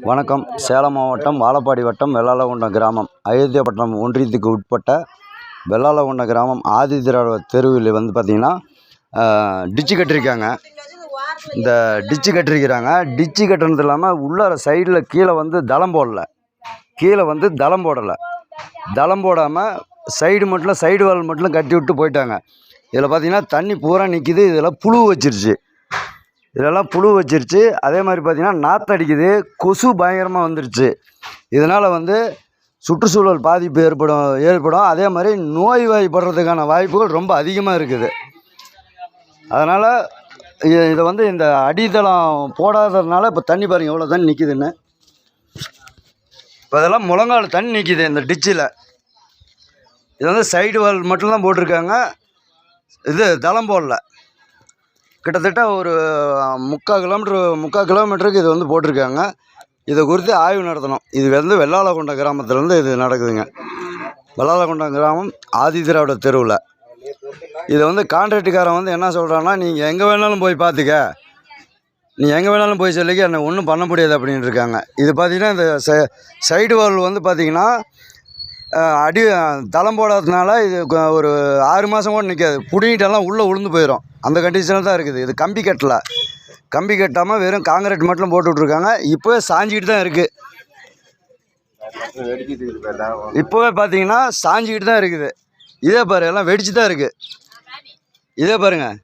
வணக்கம். சேலம் மாவட்டம் வாழப்பாடி வட்டம் வெள்ளாளகுண்டம் கிராமம் அயோத்தியாபட்டினம் ஒன்றியத்துக்கு உட்பட்ட வெள்ளாளகுண்டம் கிராமம் ஆதிதிராவிடர் தெருவில் வந்து பார்த்திங்கன்னா டிச்சு கட்டியிருக்காங்க. இந்த டிச்சு கட்டியிருக்கிறாங்க. டிச்சு கட்டினது இல்லாமல் உள்ளார சைடில் கீழே வந்து தளம் போடலை. தளம் போடாமல் சைடு வால் மட்டும் கட்டி விட்டு போயிட்டாங்க. இதில் பார்த்திங்கன்னா தண்ணி பூரா நிற்கிது. இதெல்லாம் புழு வச்சிருச்சு. அதே மாதிரி பார்த்திங்கன்னா நாற்று அடிக்குது. கொசு பயங்கரமாக வந்துருச்சு. இதனால் வந்து சுற்றுச்சூழல் பாதிப்பு ஏற்படும். அதே மாதிரி நோய்வாய்ப்படுறதுக்கான வாய்ப்புகள் ரொம்ப அதிகமாக இருக்குது. அதனால் இதை வந்து இந்த அடித்தளம் போடாததுனால இப்போ தண்ணி பாருங்கள் எவ்வளோ தண்ணி நிற்கிதுன்னு. இப்போ இதெல்லாம் முழங்கால் தண்ணி நிற்கிது இந்த டிச்சில். இது வந்து சைடு வால் மட்டும்தான் போட்டிருக்காங்க. இது தளம் போடல. கிட்டத்தட்ட ஒரு 3/4 கிலோமீட்டருக்கு இது வந்து போட்டிருக்காங்க. இதை குறித்து ஆய்வு நடத்தணும். இது வந்து வெள்ளாளகுண்டம் கிராமத்துலேருந்து இது நடக்குதுங்க. வெள்ளாளகுண்டம் கிராமம் ஆதிதிராவிடர் தெருவில். இதை வந்து கான்ட்ராக்டுக்காரன் வந்து என்ன சொல்கிறான்னா, நீங்கள் எங்கே வேணாலும் போய் பார்த்துக்க, நீ எங்கே வேணாலும் போய் சொல்லிக்க, என்னை ஒன்றும் பண்ண முடியாது அப்படின்னு இருக்காங்க. இது பார்த்திங்கன்னா இந்த சைடு வால் வந்து பார்த்திங்கன்னா தளம் போடாததுனால இது ஒரு 6 மாதம் கூட நிற்காது. புடிங்கிட்டெல்லாம் உள்ளே உளுந்து போயிடும். அந்த கண்டிஷனில் தான் இருக்குது. இது கம்பி கட்டாமல் வெறும் காங்கிரீட் மட்டும் போட்டு விட்ருக்காங்க. இப்போவே சாஞ்சிக்கிட்டு தான் இருக்குது. இப்போவே பார்த்தீங்கன்னா சாஞ்சிக்கிட்டு தான் இருக்குது. இதே பாரு, எல்லாம் வெடிச்சு தான் இருக்குது. இதே பாருங்கள்,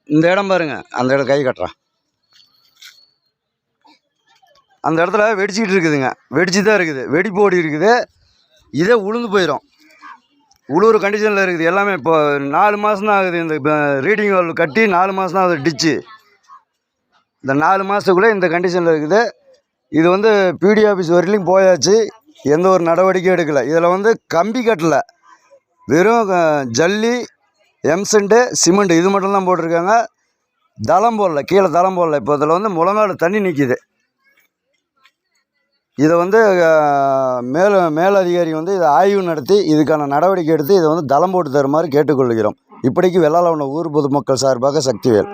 இந்த இடம் பாருங்கள், அந்த இடம் கை கட்டுறான். அந்த இடத்துல வெடிச்சிக்கிட்டு இருக்குதுங்க. வெடிச்சு தான் இருக்குது. வெடிப்பு ஓடி இருக்குது. இதே உளுந்து போயிடும். உழுவுற கண்டிஷனில் இருக்குது எல்லாமே. இப்போ 4 மாதம் தான் ஆகுது. இந்த ரீடிங் வால் கட்டி 4 மாதம் தான் ஆகுது டிச்சு. இந்த 4 மாதத்துக்குள்ளே இந்த கண்டிஷனில் இருக்குது. இது வந்து பிடி ஆஃபீஸ் வரையிலையும் போயாச்சு. எந்த ஒரு நடவடிக்கையும் எடுக்கலை. இதில் வந்து கம்பி கட்டலை. வெறும் ஜல்லி, எம்சண்டு, சிமெண்ட் இது மட்டும்தான் போட்டிருக்காங்க. தளம் போடல. கீழே தளம் போடல. இப்போ இதில் வந்து முழங்கால் தண்ணி நிற்கிது. இதை வந்து மேலதிகாரி வந்து இதை ஆய்வு நடத்தி இதுக்கான நடவடிக்கை எடுத்து இதை வந்து தளம் போட்டு தருமாறு கேட்டுக்கொள்கிறோம். இப்படிக்கு வெள்ளாளகுண்டம் ஊர் பொதுமக்கள் சார்பாக சக்திவேல்.